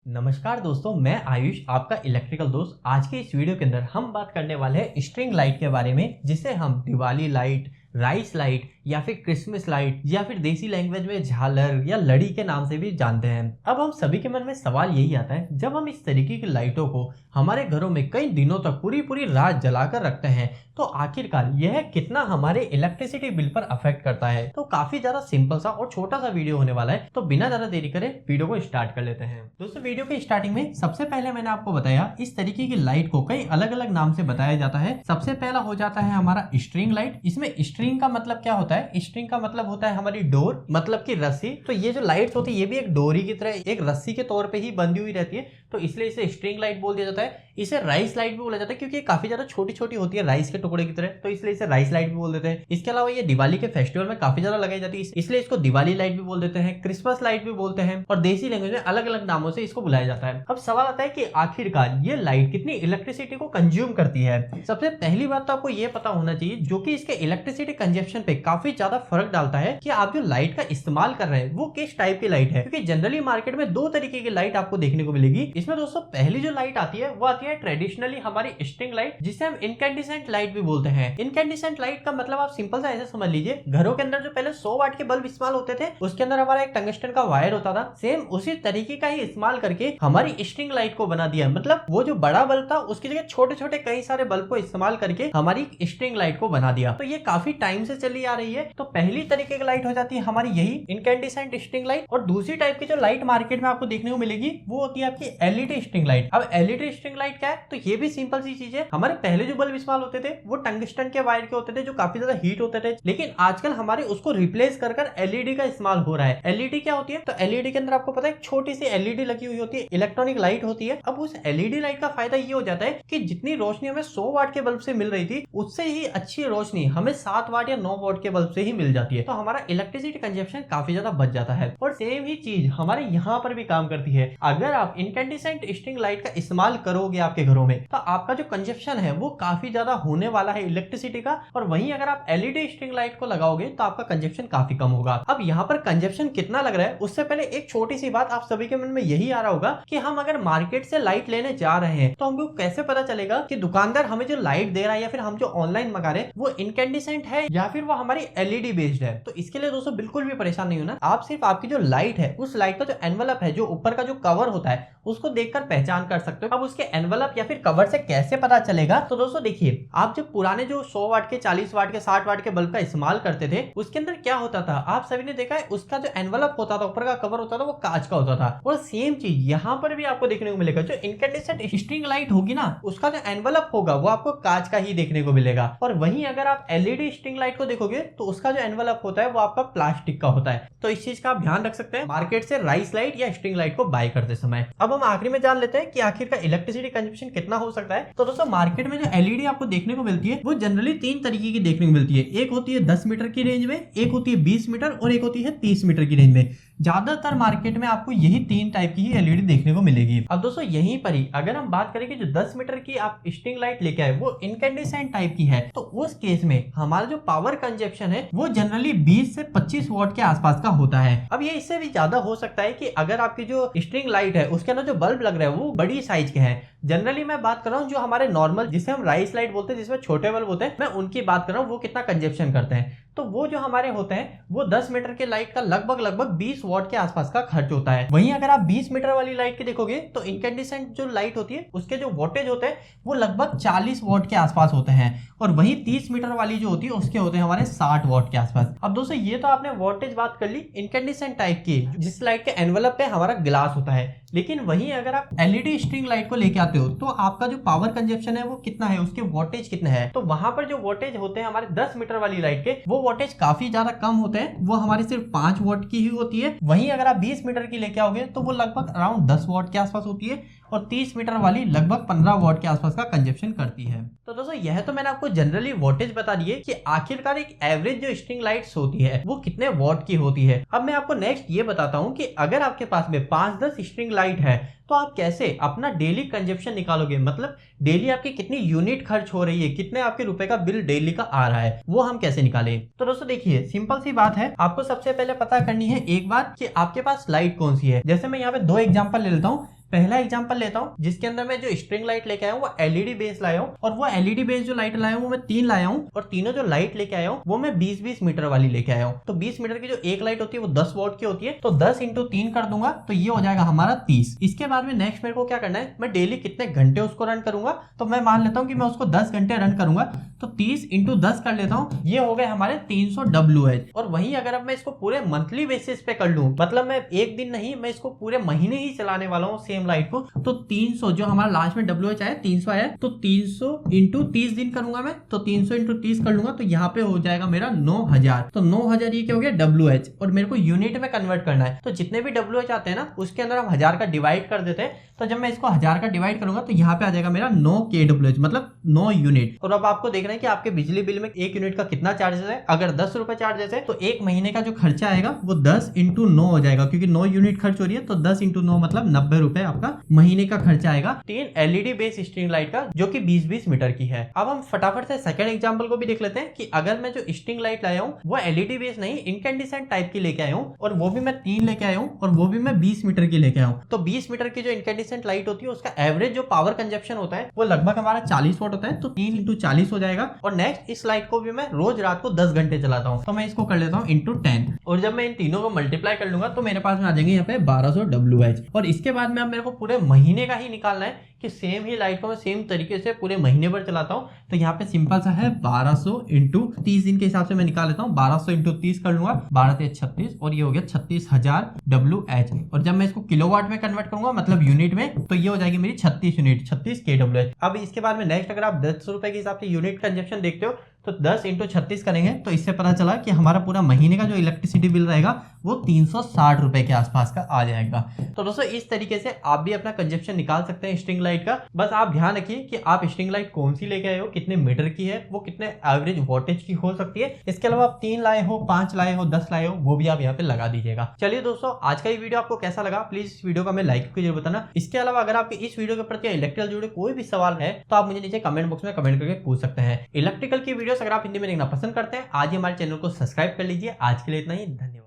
नमस्कार दोस्तों, मैं आयुष आपका इलेक्ट्रिकल दोस्त। आज के इस वीडियो के अंदर हम बात करने वाले हैं स्ट्रिंग लाइट के बारे में, जिसे हम दिवाली लाइट, राइस लाइट या फिर क्रिसमस लाइट या फिर देसी लैंग्वेज में झालर या लड़ी के नाम से भी जानते हैं। अब हम सभी के मन में सवाल यही आता है, जब हम इस तरीके की लाइटों को हमारे घरों में कई दिनों तक पूरी पूरी रात जलाकर रखते हैं, तो आखिरकार यह कितना हमारे इलेक्ट्रिसिटी बिल पर अफेक्ट करता है। तो काफी ज्यादा सिंपल सा और छोटा सा वीडियो होने वाला है, तो बिना ज्यादा देरी करे वीडियो को स्टार्ट कर लेते हैं। दोस्तों, वीडियो के स्टार्टिंग में सबसे पहले मैंने आपको बताया इस तरीके की लाइट को कई अलग अलग नाम से बताया जाता है। सबसे पहला हो जाता है हमारा स्ट्रिंग लाइट। इसमें स्ट्रिंग का मतलब क्या होता है? स्ट्रिंग का मतलब होता है हमारी डोर, मतलब की रस्सी। तो ये जो लाइट्स होती है ये भी एक डोरी की तरह एक रस्सी के तौर पे ही बंधी हुई रहती है, तो इसलिए इसे स्ट्रिंग लाइट बोल दिया जाता है। इसे राइस लाइट भी बोला जाता है क्योंकि ये काफी ज्यादा छोटी छोटी होती है, राइस के टुकड़े की तरह, तो इसलिए इसे राइस लाइट भी बोल देते हैं। इसके अलावा ये दिवाली के फेस्टिवल में काफी ज्यादा लगाई जाती है, इसलिए इसको दिवाली लाइट भी बोल देते हैं, क्रिसमस लाइट भी बोलते हैं, और देसी लैंग्वेज में अलग अलग नामों से इसको बुलाया जाता है। अब सवाल आता है कि आखिरकार ये लाइट कितनी इलेक्ट्रिसिटी को कंज्यूम करती है। सबसे पहली बात तो आपको ये पता होना चाहिए, जो कि इसके इलेक्ट्रिसिटी कंजप्शन पे काफी ज्यादा फर्क डालता है कि आप जो लाइट का इस्तेमाल कर रहे हैं वो किस टाइप की लाइट है। क्योंकि जनरली मार्केट में दो तरीके की लाइट आपको देखने को मिलेगी। इसमें दोस्तों पहली जो लाइट आती है वो आती है ट्रेडिशनली हमारी स्ट्रिंग लाइट, जिसे हम इनकैंडिसेंट लाइट भी बोलते हैं। इनकैंडिसेंट लाइट का मतलब आप सिंपल सा ऐसे समझ लीजिए, घरों के अंदर जो पहले 100 वाट के बल्ब इस्तेमाल होते थे उसके अंदर हमारा एक टंगस्टन का वायर होता था, सेम उसी तरीके का ही इस्तेमाल करके हमारी स्ट्रिंग लाइट को बना दिया। मतलब वो जो बड़ा बल्ब था उसकी जगह छोटे छोटे कई सारे बल्ब को इस्तेमाल करके हमारी स्ट्रिंग लाइट को बना दिया। तो ये काफी टाइम से चली आ रही है। तो पहली तरीके की लाइट हो जाती है हमारी यही इनकैंडिसेंट स्ट्रिंग लाइट। और दूसरी टाइप की जो लाइट मार्केट में आपको देखने को मिलेगी वो होती है आपकी एलईडी स्ट्रिंग लाइट। अब एलईडी स्ट्रिंग लाइट क्या है? तो ये भी सिंपल सी चीज है। हमारे पहले जो बल्ब इस्तेमाल होते थे वो टंगस्टन के वायर के होते थे, जो काफी ज्यादा हीट होते थे, लेकिन आजकल हमारे उसको रिप्लेस कर एलईडी का इस्तेमाल हो रहा है। एलईडी क्या होती है? तो एलईडी के अंदर आपको पता है एक छोटी सी एलईडी लगी हुई होती है, इलेक्ट्रॉनिक लाइट होती है। अब उस एलईडी लाइट का फायदा ये हो जाता है कि जितनी रोशनी हमें 100 वाट के बल्ब से मिल रही थी उससे ही अच्छी रोशनी हमें 7 वाट या 9 वाट के बल्ब से ही मिल जाती है। तो हमारा इलेक्ट्रिसिटी कंजप्शन काफी ज्यादा बच जाता है। और सेम ही चीज हमारे यहाँ पर भी काम करती है। अगर आप इनकैंडिसेंट स्ट्रिंग लाइट का इस्तेमाल करोगे आपके घरों में, तो आपका जो कंजप्शन है वो काफी ज्यादा होने वाला है इलेक्ट्रिसिटी का। और वहीं अगर आप एलईडी स्ट्रिंग लाइट को लगाओगे तो आपका कंजप्शन काफी कम होगा। अब यहाँ पर कंजप्शन कितना लग रहा है उससे पहले एक छोटी सी बात आप सभी के मन में यही आ रहा होगा कि हम अगर मार्केट से लाइट लेने जा रहे हैं तो हमको कैसे पता चलेगा कि दुकानदार हमें जो लाइट दे रहा है या फिर हम जो ऑनलाइन मंगा रहे हैं वो इनकैंडिसेंट है या फिर वो हमारी एलईडी बेस्ड है। तो इसके लिए दोस्तों बिल्कुल भी परेशान नहीं होना। आप सिर्फ आपकी जो लाइट है उस लाइट का जो एनवलप है, जो ऊपर का जो कवर होता है, उसको देखकर पहचान कर सकते हो। अब उसके एनवलप या फिर कवर से कैसे पता चलेगा? तो दोस्तों देखिए, आप जब पुराने जो 100 वाट के, 40 वाट के, 60 वाट के बल्ब का इस्तेमाल करते थे उसके अंदर क्या होता था, आप सभी ने देखा है, उसका जो एनवलप होता था, ऊपर का कवर होता था, वो कांच का होता था। और सेम चीज यहाँ पर भी आपको देखने को मिलेगा। जो इनकैंडिसेंट स्ट्रिंग लाइट होगी ना, उसका जो एनवलप होगा वो आपको कांच का ही देखने को मिलेगा। और वहीं अगर आप एलईडी स्ट्रिंग लाइट को देखोगे तो उसका जो एनवलप होता है वो आपका प्लास्टिक का होता है। तो इस चीज का आप ध्यान रख सकते हैं मार्केट से राइस लाइट या स्ट्रिंग लाइट को बाय करते समय। अब हम आखिरी में जान लेते हैं कि आखिर का इलेक्ट्रिसिटी कंजप्शन कितना हो सकता है। तो दोस्तों मार्केट में जो एलईडी आपको देखने को मिलती है वो जनरली 3 तरीके की देखने को मिलती है। एक होती है 10 मीटर की रेंज में, एक होती है 20 मीटर और एक होती है 30 मीटर की रेंज में। ज्यादातर मार्केट में आपको यही 3 टाइप की ही एलईडी देखने को मिलेगी। अब दोस्तों यहीं पर ही अगर हम बात करें कि जो 10 मीटर की आप स्ट्रिंग लाइट लेके आए वो इनकैंडिसेंट टाइप की है, तो उस केस में हमारा जो पावर कंजप्शन है वो जनरली 20 से 25 वाट के आसपास का होता है। अब ये इससे भी ज्यादा हो सकता है कि अगर आपकी जो स्ट्रिंग लाइट है उसके अंदर जो बल्ब लग रहा है वो बड़ी साइज के हैं। जनरली मैं बात कर रहा हूँ जो हमारे नॉर्मल, जिसे हम राइस लाइट बोलते हैं, जिसमें छोटे बल्ब होते हैं, मैं उनकी बात कर रहा हूँ, वो कितना कंजप्शन करते हैं। तो वो जो हमारे होते हैं वो 10 मीटर के लाइट का लगभग 20 वाट के आसपास का खर्च होता है। वहीं अगर आप 20 मीटर वाली लाइट के देखोगे तो इनकैंडिसेंट जो लाइट होती है उसके जो वोल्टेज होते हैं वो लगभग 40 वाट के आसपास होते हैं। और वहीं 30 मीटर वाली जो होती है उसके होते हैं हमारे 60 वाट के आसपास। अब दोस्तों ये तो आपने वोल्टेज बात कर ली इनकैंडिसेंट टाइप की, जिस लाइट के एनवलप पे हमारा ग्लास होता है। लेकिन वहीं अगर आप एलईडी स्ट्रिंग लाइट को लेके आते हो तो आपका जो पावर कंजप्शन है वो कितना है, उसके वोल्टेज कितने हैं। तो वहां पर जो वोल्टेज होते हैं हमारे 10 मीटर वाली लाइट के, वो वोल्टेज काफी ज्यादा कम होते हैं, वो हमारी सिर्फ 5 वाट की ही होती है। वहीं अगर आप 20 मीटर की लेके आओगे तो वो लगभग अराउंड 10 वाट के आसपास होती है। और 30 मीटर वाली लगभग 15 वाट के आसपास का कंजप्शन करती है। तो दोस्तों यह तो मैंने आपको जनरली वोल्टेज बता दिए कि आखिरकार एक एवरेज जो स्ट्रिंग लाइट्स होती है वो कितने वाट की होती है। अब मैं आपको नेक्स्ट ये बताता हूँ कि अगर आपके पास में 5-10 स्ट्रिंग लाइट है तो आप कैसे अपना डेली कंजप्शन निकालोगे, मतलब डेली आपकी कितनी यूनिट खर्च हो रही है, कितने आपके रुपए का बिल डेली का आ रहा है, वो हम कैसे निकालें। तो दोस्तों देखिए सिंपल सी बात है, आपको सबसे पहले पता करनी है एक बात कि आपके पास लाइट कौन सी है। जैसे मैं यहाँ पे 2 एग्जांपल ले लेता हूँ। पहला एग्जांपल लेता हूँ जिसके अंदर मैं जो स्ट्रिंग लाइट लेके आया हूँ वो एलईडी बेस लाया हूँ, और वो एलईडी बेस जो लाइट लाया हूँ वो मैं 3 लाया हूँ, और तीनों जो लाइट लेके आया हूँ वो मैं 20-20 मीटर वाली लेके आया हूँ। तो 20 मीटर की जो एक लाइट होती है वो 10 वॉट की होती है, तो 10 इंटू 3 कर दूंगा तो ये हो जाएगा हमारा 30। इसके बाद में नेक्स्ट मेरे को क्या करना है, मैं डेली कितने घंटे उसको रन करूंगा, तो मैं मान लेता हूँ कि मैं उसको 10 घंटे रन करूंगा, तो 30 इंटू 10 कर लेता हूँ, ये हो गए हमारे 300 WH। और वहीं अगर अब मैं इसको पूरे मंथली बेसिस पे कर लूं, मतलब मैं एक दिन नहीं, मैं इसको पूरे महीने ही चलाने वाला हूँ सेम लाइट को, तो 300 जो हमारा लास्ट में WH आया 300 आया, तो 300 इंटू 30 दिन करूंगा मैं, तो 300 इंटू 30 कर लूंगा, तो यहाँ पे हो जाएगा मेरा 9000। तो 9000 ये क्या हो गया WH, और मेरे को यूनिट में कन्वर्ट करना है, तो जितने भी WH आते हैं ना उसके अंदर हम 1000 का डिवाइड कर देते हैं, तो जब मैं इसको 1000 का डिवाइड करूंगा तो यहाँ पे आ जाएगा मेरा 9 kWh, मतलब 9 यूनिट। और अब आपको देखना है कि आपके बिजली बिल में एक यूनिट का कितना चार्जेस है। अगर 10 रुपए चार्जेस है तो एक महीने का जो खर्चा आएगा वो 10 इंटू 9 हो जाएगा, क्योंकि 9 यूनिट खर्च हो रही है, तो 10 इंटू 9 मतलब 90 रुपए आपका महीने का खर्चा आएगा 3 एलईडी बेस स्ट्रिंग लाइट का, जो कि 20-20 मीटर की है। अब हम फटाफट से सेकंड एग्जांपल को भी देख लेते हैं कि अगर मैं जो स्ट्रिंग लाइट लाया हूँ वो एलईडी बेस नहीं इनकैंडिसेंट टाइप की लेके आया हूँ, और वो भी मैं 3 लेके आया हूँ, और वो भी मैं 20 मीटर की लेके आया हूँ। तो 20 मीटर की जो इनकैंडिसेंट लाइट होती है उसका एवरेज जो पावर कंजप्शन होता है वो लगभग हमारा 40 वॉट होता है, तो 3 इंटू 40 हो जाएगा। और नेक्स्ट इस लाइट को भी मैं रोज रात को 10 घंटे चलाता हूँ, तो मैं इसको कर लेता हूँ इंटू 10, और जब मैं इन तीनों को मल्टीप्लाई कर लूंगा तो मेरे पास में आ जाएंगे यहाँ पे 1200 WH। और इसके बाद में अब मेरे को पूरे महीने का ही निकालना है कि सेम ही लाइट को मैं सेम तरीके से पूरे महीने भर चलाता हूँ, तो यहाँ पे सिंपल सा है 1200 इंटू 30 दिन के हिसाब से मैं निकाल लेता हूँ, 1200 इंटू 30 कर लूंगा, 12×3=36, और ये हो गया 36,000 WH। और जब मैं इसको किलोवाट में कन्वर्ट करूंगा मतलब यूनिट में, तो ये हो जाएगी मेरी 36 यूनिट, 36 kWh। अब इसके बाद में नेक्स्ट अगर आप 10 रुपए के हिसाब से यूनिट कंजप्शन देखते हो तो 10 इंटू 36 करेंगे, तो इससे पता चला कि हमारा पूरा महीने का जो इलेक्ट्रिसिटी बिल रहेगा वो 360 रुपए के आसपास का आ जाएगा। तो दोस्तों इस तरीके से आप भी अपना कंजप्शन निकाल सकते हैं स्ट्रिंग लाइट का। बस आप ध्यान रखिए कि आप स्ट्रिंग लाइट कौन सी लेके आए हो, कितने मीटर की है, वो कितने एवरेज वोल्टेज की हो सकती है। इसके अलावा आप 3 लाए हो, 5 लाए हो, 10 लाए हो, वो भी आप यहाँ पे लगा दीजिएगा। चलिए दोस्तों, आज का ये वीडियो आपको कैसा लगा प्लीज इस वीडियो को हमें लाइक करके जरूर बताना। इसके अलावा अगर आपके इस वीडियो के प्रति इलेक्ट्रिकल जुड़े कोई भी सवाल है तो आप मुझे नीचे कमेंट बॉक्स में कमेंट करके पूछ सकते हैं। इलेक्ट्रिकल की वीडियोस अगर आप हिंदी में देखना पसंद करते हैं, आज ही हमारे चैनल को सब्सक्राइब कर लीजिए। आज के लिए इतना ही, धन्यवाद।